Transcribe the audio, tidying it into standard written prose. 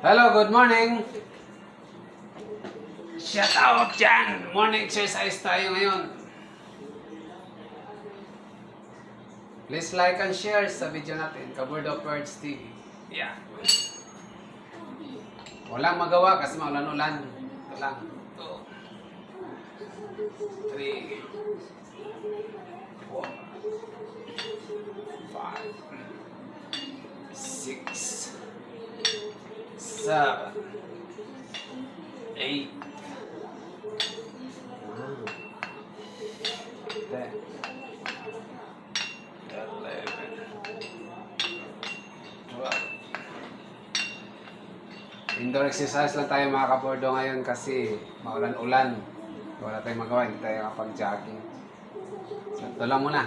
Hello, good morning! Shout out dyan! Morning exercise tayo ngayon. Please like and share sa video natin, Kabord of Words TV. Yeah. Walang magawa kasi maulan-ulan. Ito lang. 2, 3, 4, 5, 6, 7, 8, 10, 11, 12. Indoor exercise lang tayo mga kabordo ngayon kasi maulan-ulan. Wala tayong magawa, hindi tayo kapag-jogging. So, ito lang muna.